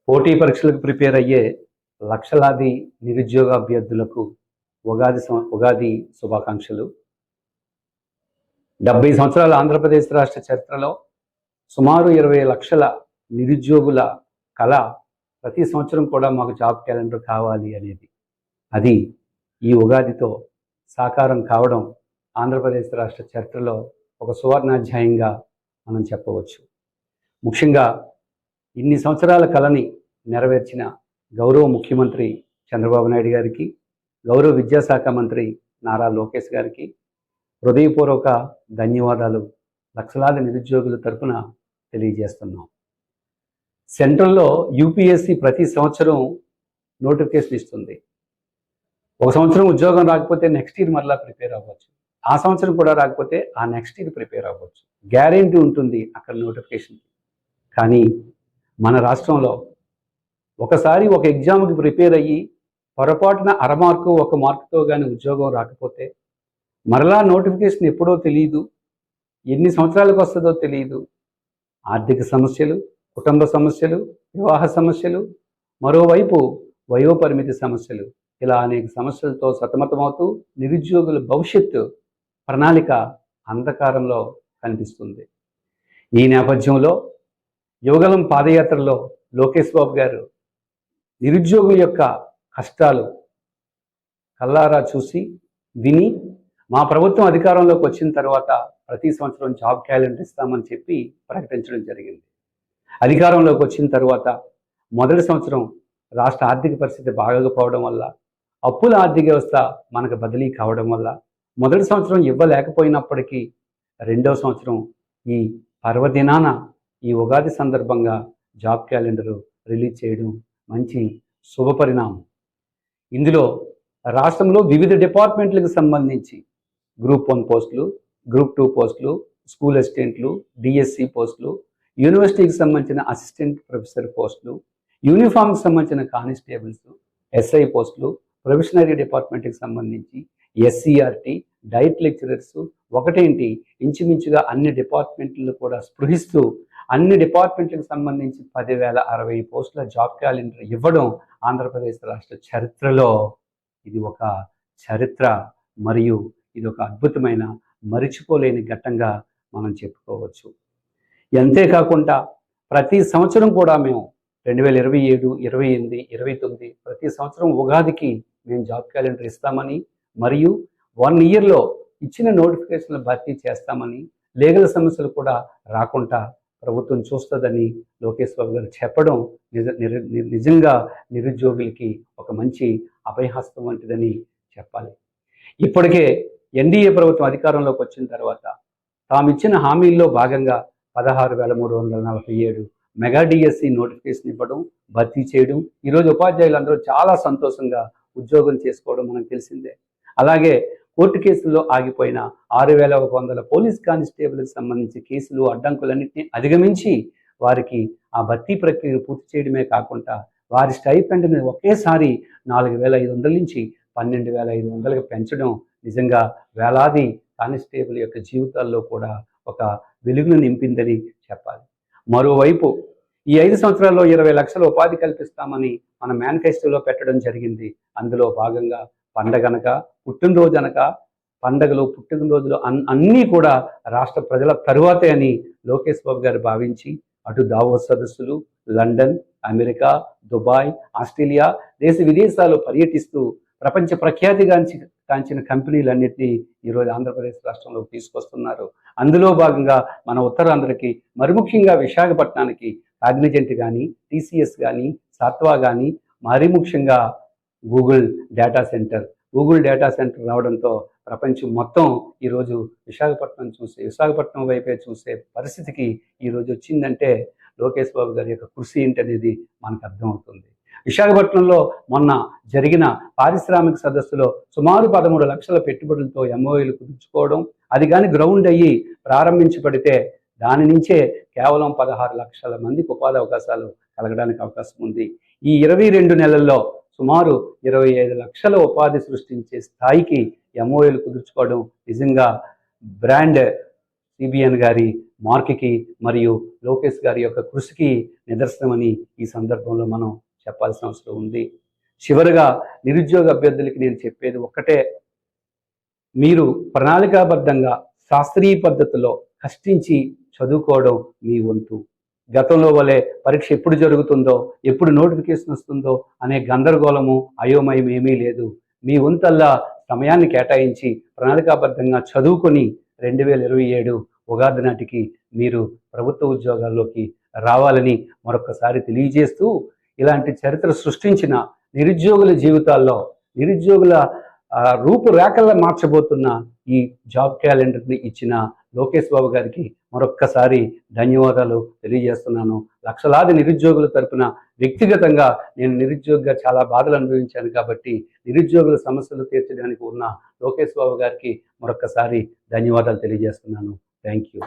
పోటీ పరీక్షలకు ప్రిపేర్ అయ్యే లక్షలాది నిరుద్యోగ అభ్యర్థులకు ఉగాది శుభాకాంక్షలు. 70 సంవత్సరాల ఆంధ్రప్రదేశ్ రాష్ట్ర చరిత్రలో సుమారు 20 లక్షల నిరుద్యోగుల కళ ప్రతి సంవత్సరం కూడా మాకు జాబ్ క్యాలెండర్ కావాలి అనేది, అది ఈ ఉగాదితో సాకారం కావడం ఆంధ్రప్రదేశ్ రాష్ట్ర చరిత్రలో ఒక సువర్ణాధ్యాయంగా మనం చెప్పవచ్చు. ముఖ్యంగా ఇన్ని సంవత్సరాల కళని నెరవేర్చిన గౌరవ ముఖ్యమంత్రి చంద్రబాబు నాయుడు గారికి, గౌరవ విద్యాశాఖ మంత్రి నారా లోకేష్ గారికి హృదయపూర్వక ధన్యవాదాలు లక్షలాది నిరుద్యోగుల తరఫున తెలియజేస్తున్నాం. సెంట్రల్లో యూపీఎస్సీ ప్రతి సంవత్సరం నోటిఫికేషన్ ఇస్తుంది. ఒక సంవత్సరం ఉద్యోగం రాకపోతే నెక్స్ట్ ఇయర్ మరలా ప్రిపేర్ అవ్వచ్చు, ఆ సంవత్సరం కూడా రాకపోతే ఆ నెక్స్ట్ ఇయర్ ప్రిపేర్ అవ్వచ్చు, గ్యారెంటీ ఉంటుంది అక్కడ నోటిఫికేషన్. కానీ మన రాష్ట్రంలో ఒకసారి ఒక ఎగ్జామ్కి ప్రిపేర్ అయ్యి పొరపాటున అర మార్కు 1 మార్కుతో కానీ ఉద్యోగం రాకపోతే మరలా నోటిఫికేషన్ ఎప్పుడో తెలియదు, ఎన్ని సంవత్సరాలకు వస్తుందో తెలియదు. ఆర్థిక సమస్యలు, కుటుంబ సమస్యలు, వివాహ సమస్యలు, మరోవైపు వయోపరిమితి సమస్యలు, ఇలా అనేక సమస్యలతో సతమతమవుతూ నిరుద్యోగుల భవిష్యత్తు ప్రణాళిక అంధకారంలో కనిపిస్తుంది. ఈ నేపథ్యంలో యువగలం పాదయాత్రలో లోకేష్ బాబు గారు నిరుద్యోగుల యొక్క కష్టాలు కల్లారా చూసి విని, మా ప్రభుత్వం అధికారంలోకి వచ్చిన తర్వాత ప్రతి సంవత్సరం జాబ్ క్యాలెండర్ ఇస్తామని చెప్పి ప్రకటించడం జరిగింది. అధికారంలోకి వచ్చిన తర్వాత మొదటి సంవత్సరం రాష్ట్ర ఆర్థిక పరిస్థితి బాగోకపోవడం వల్ల, అప్పుల ఆర్థిక వ్యవస్థ మనకు బదిలీ కావడం వల్ల మొదటి సంవత్సరం ఇవ్వలేకపోయినప్పటికీ రెండవ సంవత్సరం ఈ పర్వదినాన ఈ ఉగాది సందర్భంగా జాబ్ క్యాలెండరు రిలీజ్ చేయడం మంచి శుభపరిణామం. ఇందులో రాష్ట్రంలో వివిధ డిపార్ట్మెంట్లకు సంబంధించి గ్రూప్ 1 పోస్టులు, గ్రూప్ 2 పోస్టులు, స్కూల్ అసిస్టెంట్లు, డిఎస్సి పోస్టులు, యూనివర్సిటీకి సంబంధించిన అసిస్టెంట్ ప్రొఫెసర్ పోస్టులు, యూనిఫామ్కి సంబంధించిన కానిస్టేబుల్స్, ఎస్ఐ పోస్టులు, ప్రొఫెషనరీ డిపార్ట్మెంట్కి సంబంధించి ఎస్సీఆర్టీ, డైట్ లెక్చరర్స్, ఒకటేంటి ఇంచుమించుగా అన్ని డిపార్ట్మెంట్లను కూడా స్పృహిస్తూ అన్ని డిపార్ట్మెంట్లకు సంబంధించి 10,060 పోస్టుల జాబ్ క్యాలెండర్ ఇవ్వడం ఆంధ్రప్రదేశ్ రాష్ట్ర చరిత్రలో ఇది ఒక చరిత్ర, మరియు ఇది ఒక అద్భుతమైన మరిచిపోలేని ఘట్టంగా మనం చెప్పుకోవచ్చు. అంతేకాకుండా ప్రతి సంవత్సరం కూడా మేము 2027, 28, 29 ప్రతి సంవత్సరం ఉగాదికి మేము జాబ్ క్యాలెండర్ ఇస్తామని, మరియు 1 ఇయర్లో ఇచ్చిన నోటిఫికేషన్లు భర్తీ చేస్తామని, లీగల్ సమస్యలు కూడా రాకుండా ప్రభుత్వం చూస్తుందని లోకేష్ బాబు గారు చెప్పడం నిజంగా నిరుద్యోగులకి ఒక మంచి అభయహస్తం వంటిదని చెప్పాలి. ఇప్పటికే ఎన్డీఏ ప్రభుత్వం అధికారంలోకి వచ్చిన తర్వాత తామిచ్చిన హామీల్లో భాగంగా 16,347 మెగా డిఎస్సి నోటిఫికేషన్ ఇవ్వడం, భర్తీ చేయడం, ఈరోజు ఉపాధ్యాయులందరూ చాలా సంతోషంగా ఉద్యోగం చేసుకోవడం మనకు తెలిసిందే. అలాగే కోర్టు కేసుల్లో ఆగిపోయిన 6,100 పోలీస్ కానిస్టేబుల్కి సంబంధించి కేసులు, అడ్డంకులన్నింటినీ అధిగమించి వారికి ఆ భర్తీ ప్రక్రియను పూర్తి చేయడమే కాకుండా వారి స్టైపెండ్ని ఒకేసారి 4,500 నుంచి 12,500కి పెంచడం నిజంగా వేలాది కానిస్టేబుల్ యొక్క జీవితాల్లో కూడా ఒక వెలుగును నింపిందని చెప్పాలి. మరోవైపు ఈ 5 సంవత్సరాల్లో 20 లక్షల ఉపాధి కల్పిస్తామని మన మేనిఫెస్టోలో పెట్టడం జరిగింది. అందులో భాగంగా పండగనక, పుట్టినరోజు అనక, పండగలు, పుట్టినరోజులు అన్నీ కూడా రాష్ట్ర ప్రజల తరువాతే అని లోకేష్ బాబు గారు భావించి అటు దావోస్ సదస్సులు, లండన్, అమెరికా, దుబాయ్, ఆస్ట్రేలియా దేశ విదేశాలు పర్యటిస్తూ ప్రపంచ కాంచిన కంపెనీలన్నింటినీ ఈరోజు ఆంధ్రప్రదేశ్ రాష్ట్రంలోకి తీసుకొస్తున్నారు. అందులో భాగంగా మన ఉత్తరాంధ్రకి, మరి ముఖ్యంగా విశాఖపట్నానికి కాగ్నిజెంట్ కానీ, టీసీఎస్ కానీ, సాత్వా కానీ, మరి ముఖ్యంగా గూగుల్ డేటా సెంటర్ రావడంతో ప్రపంచం మొత్తం ఈరోజు విశాఖపట్నం వైపే చూసే పరిస్థితికి ఈరోజు వచ్చిందంటే లోకేష్ బాబు గారి యొక్క కృషి ఏంటనేది మనకు అర్థమవుతుంది. విశాఖపట్నంలో మొన్న జరిగిన పారిశ్రామిక సదస్సులో సుమారు 13 లక్షల పెట్టుబడులతో ఎంఓయూలు కుదుర్చుకోవడం, అది కానీ గ్రౌండ్ అయ్యి ప్రారంభించబడితే దాని నుంచే కేవలం 16 లక్షల మందికి ఉపాధి అవకాశాలు కలగడానికి అవకాశం ఉంది. ఈ 22 నెలల్లో సుమారు 25 లక్షల ఉపాధి సృష్టించే స్థాయికి ఎంఓయూలు కుదుర్చుకోవడం నిజంగా బ్రాండ్ సిబిఎన్ గారి మార్క్కి మరియు లోకేష్ గారి యొక్క కృషికి నిదర్శనమని ఈ సందర్భంలో మనం చెప్పాల్సిన అవసరం ఉంది. చివరిగా నిరుద్యోగ అభ్యర్థులకి నేను చెప్పేది ఒక్కటే, మీరు ప్రణాళికాబద్ధంగా శాస్త్రీయ పద్ధతిలో కష్టించి చదువుకోవడం మీ వంతు. గతంలో వలె పరీక్ష ఎప్పుడు జరుగుతుందో, ఎప్పుడు నోటిఫికేషన్ వస్తుందో అనే గందరగోళము, అయోమయం ఏమీ లేదు. మీ వంతల్లా సమయాన్ని కేటాయించి ప్రణాళికాబద్ధంగా చదువుకొని 2027 ఉగాది నాటికి మీరు ప్రభుత్వ ఉద్యోగాల్లోకి రావాలని మరొకసారి తెలియజేస్తూ, ఇలాంటి చరిత్ర సృష్టించిన నిరుద్యోగుల జీవితాల్లో నిరుద్యోగుల రూపురేఖల్లో మార్చబోతున్న ఈ జాబ్ క్యాలెండర్ని ఇచ్చిన లోకేష్ బాబు గారికి మరొక్కసారి ధన్యవాదాలు తెలియజేస్తున్నాను. లక్షలాది నిరుద్యోగుల తరపున వ్యక్తిగతంగా నేను నిరుద్యోగిగా చాలా బాధలు అనుభవించాను కాబట్టి నిరుద్యోగుల సమస్యలు తీర్చడానికి ఉన్న లోకేష్ బాబు గారికి మరొక్కసారి ధన్యవాదాలు తెలియజేస్తున్నాను. Thank you.